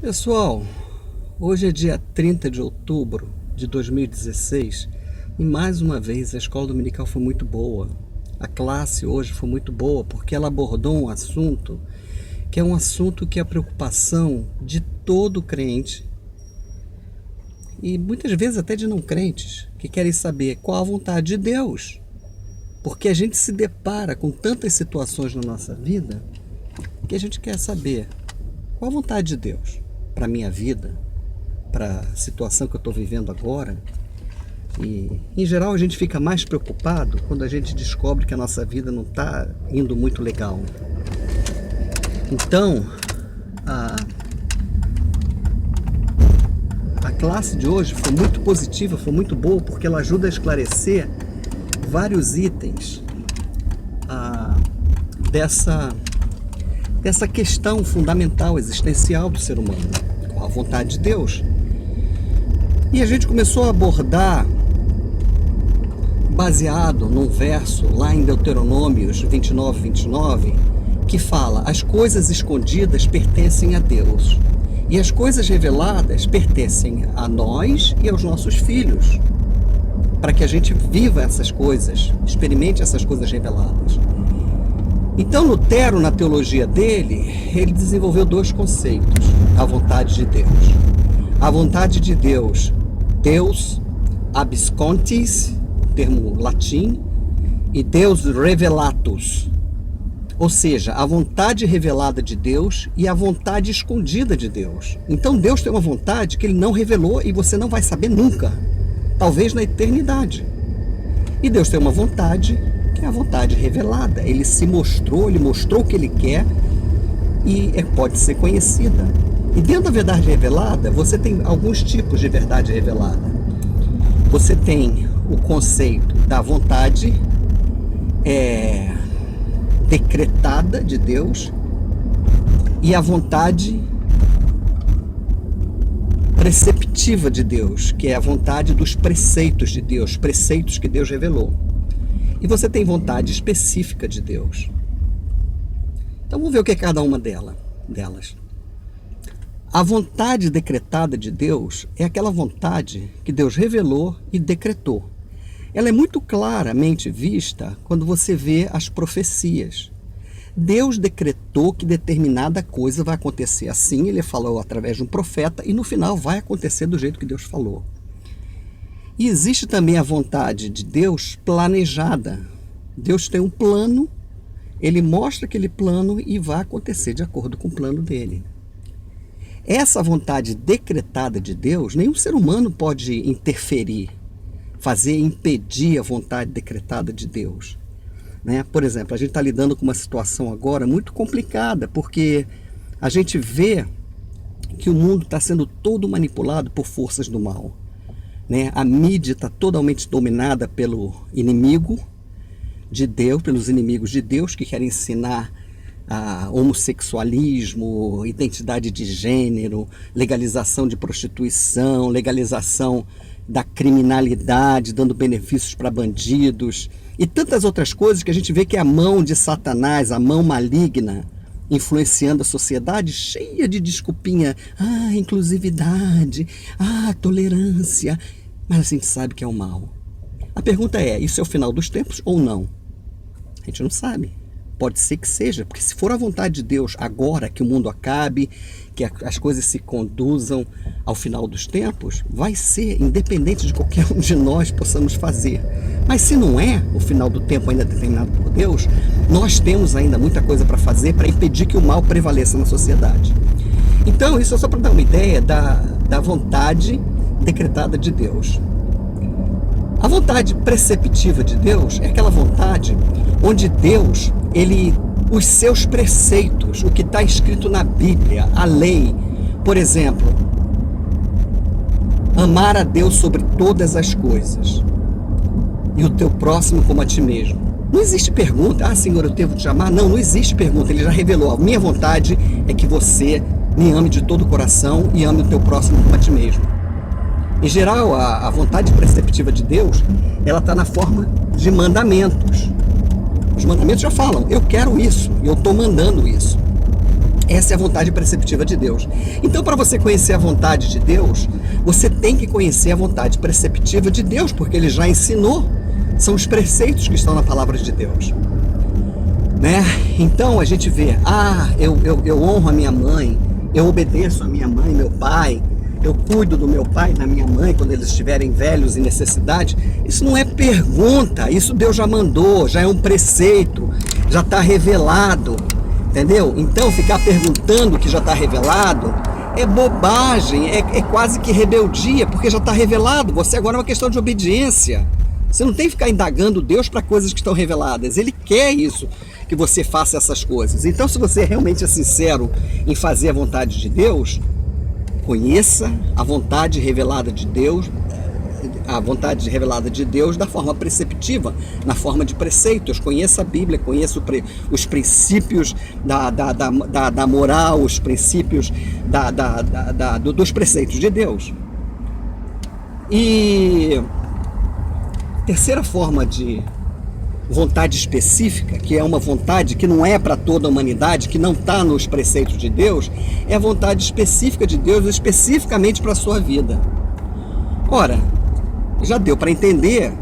Pessoal, hoje é dia 30 de outubro de 2016 e mais uma vez a escola dominical foi muito boa. A classe hoje foi muito boa porque ela abordou um assunto que é um assunto que é a preocupação de todo crente e muitas vezes até de não crentes que querem saber qual a vontade de Deus. Porque a gente se depara com tantas situações na nossa vida que a gente quer saber qual a vontade de Deus para a minha vida, para a situação que eu estou vivendo agora. E, em geral, a gente fica mais preocupado quando a gente descobre que a nossa vida não está indo muito legal. Então, a classe de hoje foi muito positiva, foi muito boa, porque ela ajuda a esclarecer vários itens dessa questão fundamental, existencial do ser humano, qual a vontade de Deus. E a gente começou a abordar baseado num verso lá em Deuteronômios 29, que fala: as coisas escondidas pertencem a Deus e as coisas reveladas pertencem a nós e aos nossos filhos, para que a gente viva essas coisas, experimente essas coisas reveladas. Então Lutero, na teologia dele, ele desenvolveu dois conceitos: a vontade de Deus. A vontade de Deus, Deus abscontis, termo latim, e Deus revelatus, ou seja, a vontade revelada de Deus e a vontade escondida de Deus. Então Deus tem uma vontade que ele não revelou e você não vai saber nunca, talvez na eternidade. E Deus tem uma vontade que é a vontade revelada. Ele se mostrou, ele mostrou o que ele quer e pode ser conhecida. E dentro da verdade revelada, você tem alguns tipos de verdade revelada. Você tem o conceito da vontade decretada de Deus e a vontade preceptiva de Deus, que é a vontade dos preceitos de Deus, preceitos que Deus revelou. E você tem vontade específica de Deus. Então vamos ver o que é cada uma delas. A vontade decretada de Deus é aquela vontade que Deus revelou e decretou. Ela é muito claramente vista quando você vê as profecias. Deus decretou que determinada coisa vai acontecer assim, ele falou através de um profeta, e no final vai acontecer do jeito que Deus falou. E existe também a vontade de Deus planejada. Deus tem um plano, ele mostra aquele plano e vai acontecer de acordo com o plano dele. Essa vontade decretada de Deus, nenhum ser humano pode interferir, impedir a vontade decretada de Deus. Por exemplo, a gente está lidando com uma situação agora muito complicada, porque a gente vê que o mundo está sendo todo manipulado por forças do mal. A mídia está totalmente dominada pelo inimigo de Deus, pelos inimigos de Deus, que querem ensinar homossexualismo, identidade de gênero, legalização de prostituição, legalização da criminalidade, dando benefícios para bandidos e tantas outras coisas que a gente vê que é a mão de Satanás, a mão maligna, influenciando a sociedade, cheia de desculpinha, inclusividade, tolerância, mas a gente sabe que é o mal. A pergunta é, isso é o final dos tempos ou não? A gente não sabe. Pode ser que seja, porque se for a vontade de Deus agora que o mundo acabe, que as coisas se conduzam ao final dos tempos, vai ser independente de qualquer um de nós possamos fazer. Mas se não é o final do tempo ainda determinado por Deus, nós temos ainda muita coisa para fazer para impedir que o mal prevaleça na sociedade. Então isso é só para dar uma ideia da vontade decretada de Deus. A vontade preceptiva de Deus é aquela vontade onde Deus, os seus preceitos, o que está escrito na Bíblia, a lei, por exemplo, amar a Deus sobre todas as coisas e o teu próximo como a ti mesmo. Não existe pergunta, Senhor, eu devo te amar? Não existe pergunta, ele já revelou. A minha vontade é que você me ame de todo o coração e ame o teu próximo como a ti mesmo. Em geral, a vontade preceptiva de Deus, ela está na forma de mandamentos. Os mandamentos já falam, eu quero isso, e eu estou mandando isso. Essa é a vontade preceptiva de Deus. Então, para você conhecer a vontade de Deus, você tem que conhecer a vontade preceptiva de Deus, porque Ele já ensinou. São os preceitos que estão na palavra de Deus. Né? Então, a gente vê, eu honro a minha mãe, eu obedeço a minha mãe, meu pai, eu cuido do meu pai e da minha mãe quando eles estiverem velhos em necessidade. Isso não é pergunta, isso Deus já mandou, já é um preceito, já está revelado. Entendeu? Então, ficar perguntando o que já está revelado é bobagem, é quase que rebeldia, porque já está revelado. Você agora é uma questão de obediência. Você não tem que ficar indagando Deus para coisas que estão reveladas. Ele quer isso, que você faça essas coisas. Então, se você realmente é sincero em fazer a vontade de Deus, conheça a vontade revelada de Deus, a vontade revelada de Deus da forma preceptiva, na forma de preceitos. Conheça a Bíblia, conheça os princípios da moral, os princípios dos preceitos de Deus. E terceira forma de vontade específica, que é uma vontade que não é para toda a humanidade, que não está nos preceitos de Deus, é a vontade específica de Deus, especificamente para a sua vida. Ora, já deu para entender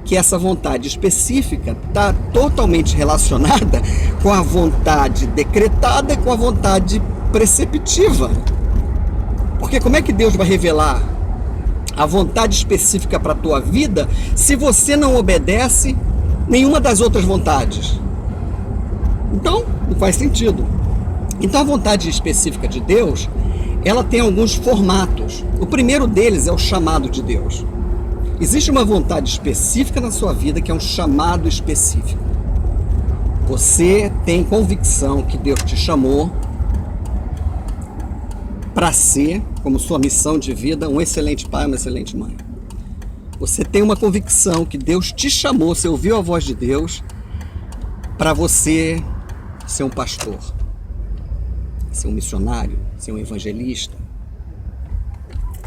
que essa vontade específica está totalmente relacionada com a vontade decretada e com a vontade preceptiva. Porque como é que Deus vai revelar a vontade específica para a tua vida se você não obedece nenhuma das outras vontades? Então, não faz sentido. Então, a vontade específica de Deus, ela tem alguns formatos. O primeiro deles é o chamado de Deus. Existe uma vontade específica na sua vida que é um chamado específico. Você tem convicção que Deus te chamou para ser, como sua missão de vida, um excelente pai, uma excelente mãe. Você tem uma convicção que Deus te chamou, você ouviu a voz de Deus, para você ser um pastor, ser um missionário, ser um evangelista,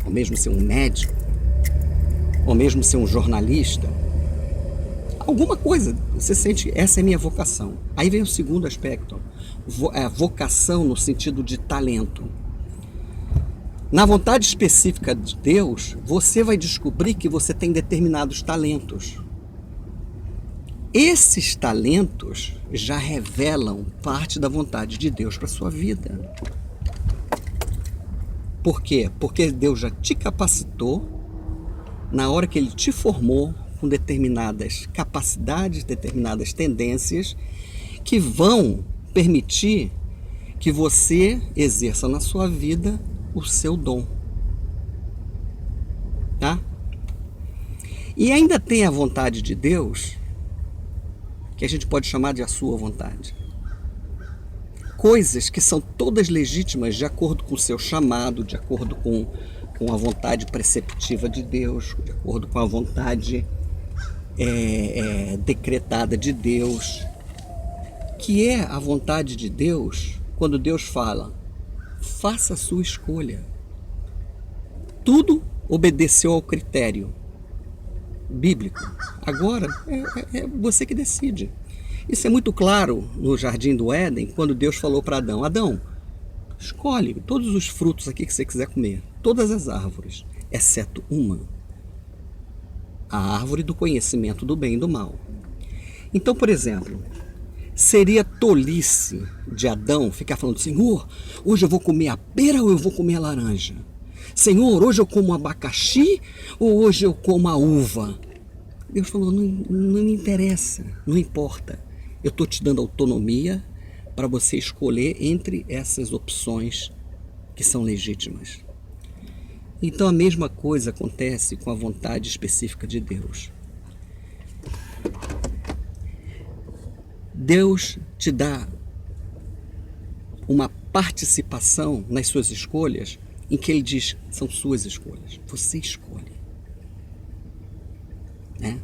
ou mesmo ser um médico, ou mesmo ser um jornalista. Alguma coisa, você sente, essa é minha vocação. Aí vem o segundo aspecto, vocação no sentido de talento. Na vontade específica de Deus, você vai descobrir que você tem determinados talentos. Esses talentos já revelam parte da vontade de Deus para a sua vida. Por quê? Porque Deus já te capacitou na hora que Ele te formou com determinadas capacidades, determinadas tendências que vão permitir que você exerça na sua vida o seu dom. Tá? E ainda tem a vontade de Deus, que a gente pode chamar de a sua vontade. Coisas que são todas legítimas de acordo com o seu chamado, de acordo com a vontade preceptiva de Deus, de acordo com a vontade decretada de Deus, que é a vontade de Deus quando Deus fala, faça a sua escolha. Tudo obedeceu ao critério bíblico. Agora é você que decide. Isso é muito claro no Jardim do Éden, quando Deus falou para Adão, Adão, escolhe todos os frutos aqui que você quiser comer, todas as árvores, exceto uma, a árvore do conhecimento do bem e do mal. Então, por exemplo, seria tolice de Adão ficar falando, Senhor, hoje eu vou comer a pera ou eu vou comer a laranja? Senhor, hoje eu como abacaxi ou hoje eu como a uva? Deus falou, não me interessa, não importa. Eu estou te dando autonomia para você escolher entre essas opções que são legítimas. Então a mesma coisa acontece com a vontade específica de Deus. Deus te dá uma participação nas suas escolhas em que Ele diz, são suas escolhas, você escolhe. Né?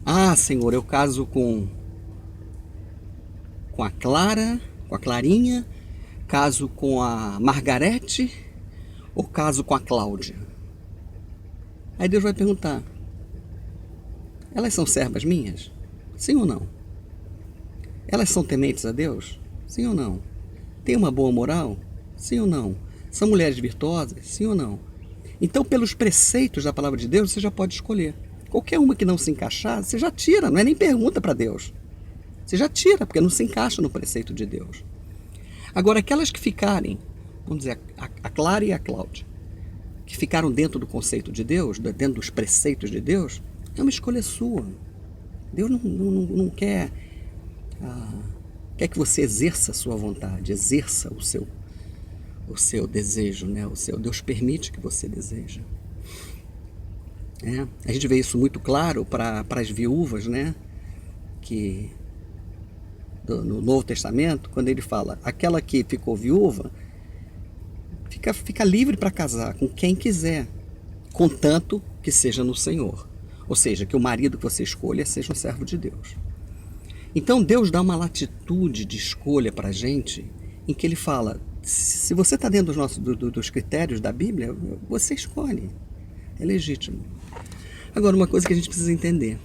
Ah, Senhor, eu caso com a Clara, com a Clarinha, caso com a Margarete ou caso com a Cláudia? Aí Deus vai perguntar, elas são servas minhas? Sim ou não? Elas são tementes a Deus? Sim ou não? Tem uma boa moral? Sim ou não? São mulheres virtuosas? Sim ou não? Então, pelos preceitos da palavra de Deus, você já pode escolher. Qualquer uma que não se encaixar, você já tira, não é nem pergunta para Deus. Você já tira, porque não se encaixa no preceito de Deus. Agora, aquelas que ficarem, vamos dizer, a Clara e a Cláudia, que ficaram dentro do conceito de Deus, dentro dos preceitos de Deus, é uma escolha sua. Deus não quer, quer que você exerça a sua vontade, exerça o seu desejo, né? Deus permite que você deseje. A gente vê isso muito claro para as viúvas, né? Que no Novo Testamento, quando ele fala, aquela que ficou viúva, fica livre para casar com quem quiser, contanto que seja no Senhor. Ou seja, que o marido que você escolha seja um servo de Deus. Então Deus dá uma latitude de escolha para a gente, em que ele fala, se você está dentro dos critérios da Bíblia, você escolhe. É legítimo. Agora, uma coisa que a gente precisa entender.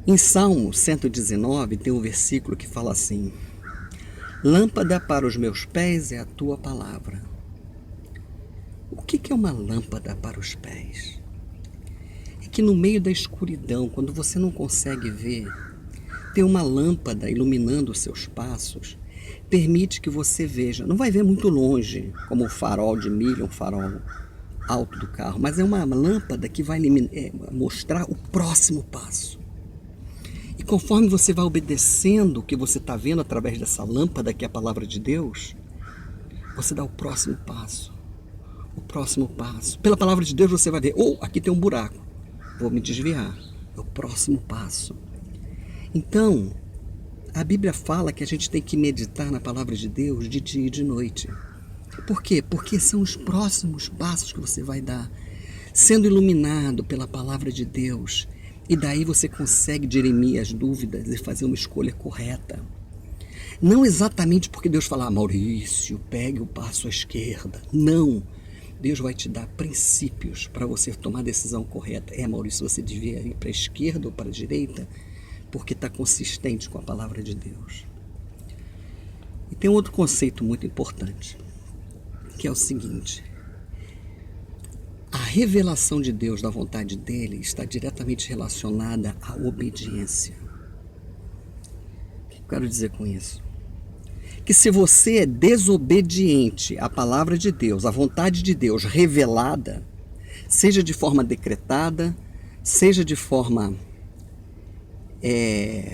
Em Salmo 119 tem um versículo que fala assim: lâmpada para os meus pés é a tua palavra. O que é uma lâmpada para os pés? É que no meio da escuridão, quando você não consegue ver, ter uma lâmpada iluminando os seus passos permite que você veja. Não vai ver muito longe, como um farol de milha, um farol alto do carro, mas é uma lâmpada que vai mostrar o próximo passo. E conforme você vai obedecendo o que você está vendo através dessa lâmpada, que é a palavra de Deus, você dá o próximo passo. O próximo passo. Pela palavra de Deus você vai ver, aqui tem um buraco, vou me desviar. É o próximo passo. Então, a Bíblia fala que a gente tem que meditar na palavra de Deus de dia e de noite. Por quê? Porque são os próximos passos que você vai dar, sendo iluminado pela palavra de Deus. E daí você consegue dirimir as dúvidas e fazer uma escolha correta. Não exatamente porque Deus fala, Maurício, pegue o passo à esquerda. Não. Deus vai te dar princípios para você tomar a decisão correta. Maurício, você devia ir para a esquerda ou para a direita, porque está consistente com a palavra de Deus. E tem outro conceito muito importante, que é o seguinte: a revelação de Deus, da vontade dele, está diretamente relacionada à obediência. O que eu quero dizer com isso? Que se você é desobediente à palavra de Deus, à vontade de Deus revelada, seja de forma decretada, seja de forma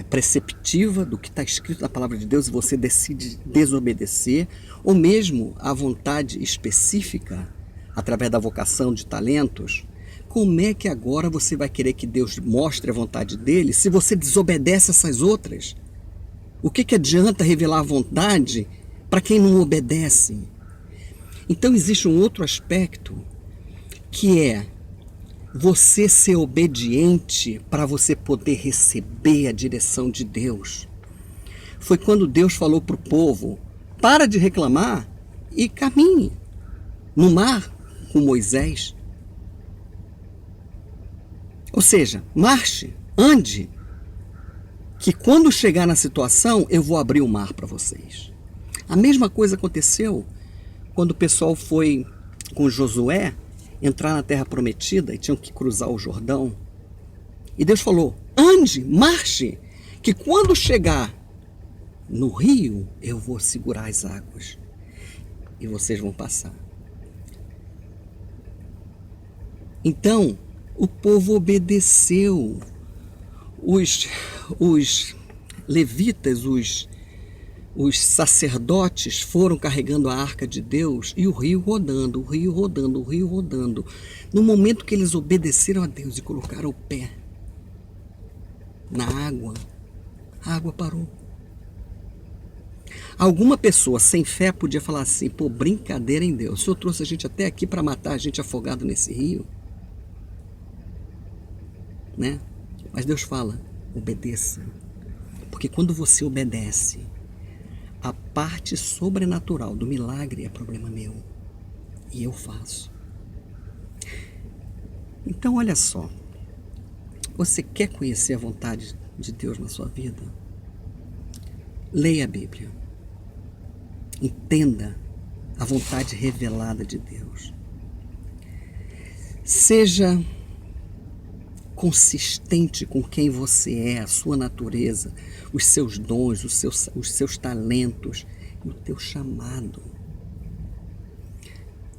preceptiva do que está escrito na palavra de Deus, e você decide desobedecer, ou mesmo a vontade específica, através da vocação de talentos, como é que agora você vai querer que Deus mostre a vontade dele se você desobedece essas outras? O que adianta revelar a vontade para quem não obedece? Então existe um outro aspecto, que é você ser obediente para você poder receber a direção de Deus. Foi quando Deus falou para o povo, para de reclamar e caminhe no mar com Moisés. Ou seja, marche, ande, que quando chegar na situação, eu vou abrir o mar para vocês. A mesma coisa aconteceu quando o pessoal foi com Josué entrar na terra prometida e tinham que cruzar o Jordão. E Deus falou, ande, marche, que quando chegar no rio, eu vou segurar as águas e vocês vão passar. Então, o povo obedeceu. Os levitas, os sacerdotes foram carregando a arca de Deus e o rio rodando, o rio rodando, o rio rodando. No momento que eles obedeceram a Deus e colocaram o pé na água, a água parou. Alguma pessoa sem fé podia falar assim, brincadeira em Deus, o Senhor trouxe a gente até aqui para matar a gente afogado nesse rio? Né? Mas Deus fala, obedeça. Porque quando você obedece, a parte sobrenatural do milagre é problema meu. E eu faço. Então, olha só. Você quer conhecer a vontade de Deus na sua vida? Leia a Bíblia. Entenda a vontade revelada de Deus. Seja consistente com quem você é, a sua natureza, os seus dons, os seus talentos e o teu chamado.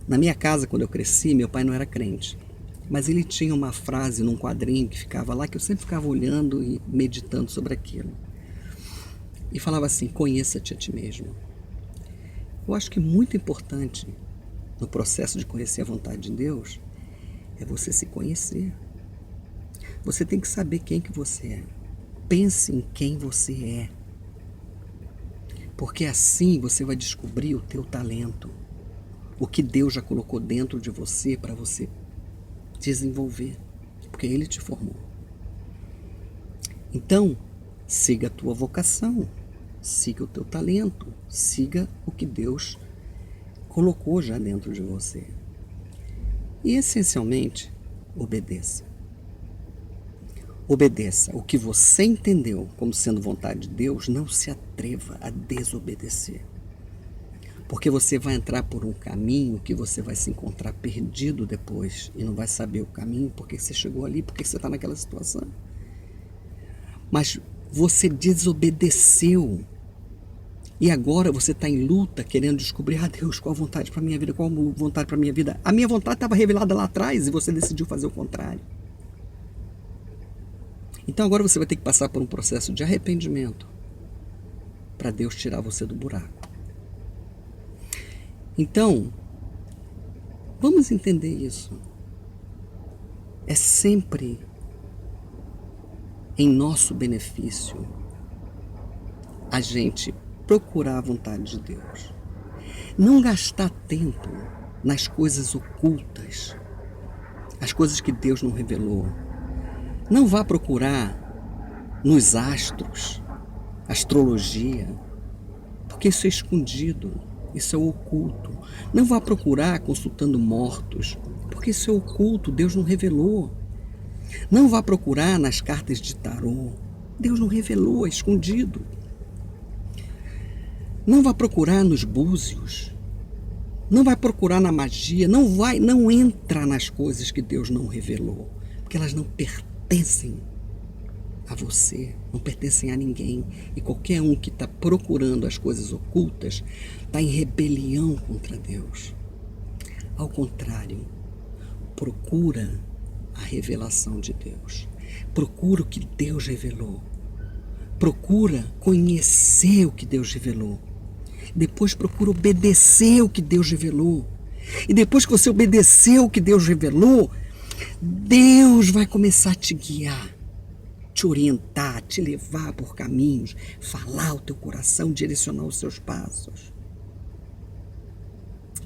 Na minha casa, quando eu cresci, meu pai não era crente, mas ele tinha uma frase num quadrinho que ficava lá, que eu sempre ficava olhando e meditando sobre aquilo. E falava assim: conheça-te a ti mesmo. Eu acho que muito importante no processo de conhecer a vontade de Deus é você se conhecer. Você tem que saber quem que você é. Pense em quem você é. Porque assim você vai descobrir o teu talento. O que Deus já colocou dentro de você para você desenvolver. Porque Ele te formou. Então, siga a tua vocação. Siga o teu talento. Siga o que Deus colocou já dentro de você. E, essencialmente, obedeça. Obedeça o que você entendeu como sendo vontade de Deus, não se atreva a desobedecer. Porque você vai entrar por um caminho que você vai se encontrar perdido depois e não vai saber o caminho, porque você chegou ali, porque você está naquela situação. Mas você desobedeceu e agora você está em luta querendo descobrir: Deus, qual a vontade para a minha vida, qual a vontade para a minha vida. A minha vontade estava revelada lá atrás e você decidiu fazer o contrário. Então agora você vai ter que passar por um processo de arrependimento para Deus tirar você do buraco. Então, vamos entender isso. É sempre em nosso benefício a gente procurar a vontade de Deus. Não gastar tempo nas coisas ocultas, as coisas que Deus não revelou. Não vá procurar nos astros, astrologia, porque isso é escondido, isso é oculto. Não vá procurar consultando mortos, porque isso é oculto, Deus não revelou. Não vá procurar nas cartas de tarô, Deus não revelou, é escondido. Não vá procurar nos búzios, não vai procurar na magia, não entra nas coisas que Deus não revelou, porque elas não pertencem a você, não pertencem a ninguém. E qualquer um que está procurando as coisas ocultas está em rebelião contra Deus. Ao contrário, procura a revelação de Deus. Procura o que Deus revelou. Procura conhecer o que Deus revelou. Depois procura obedecer o que Deus revelou. E depois que você obedeceu o que Deus revelou, Deus vai começar a te guiar, te orientar, te levar por caminhos, falar ao teu coração, direcionar os seus passos.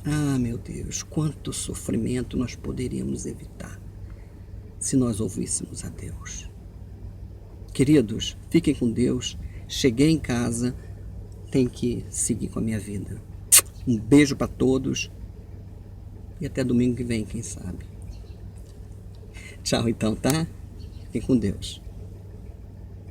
Ah, meu Deus, quanto sofrimento nós poderíamos evitar se nós ouvíssemos a Deus. Queridos, fiquem com Deus. Cheguei em casa, tenho que seguir com a minha vida. Um beijo para todos e até domingo que vem, quem sabe. Tchau então, tá? Fiquem com Deus.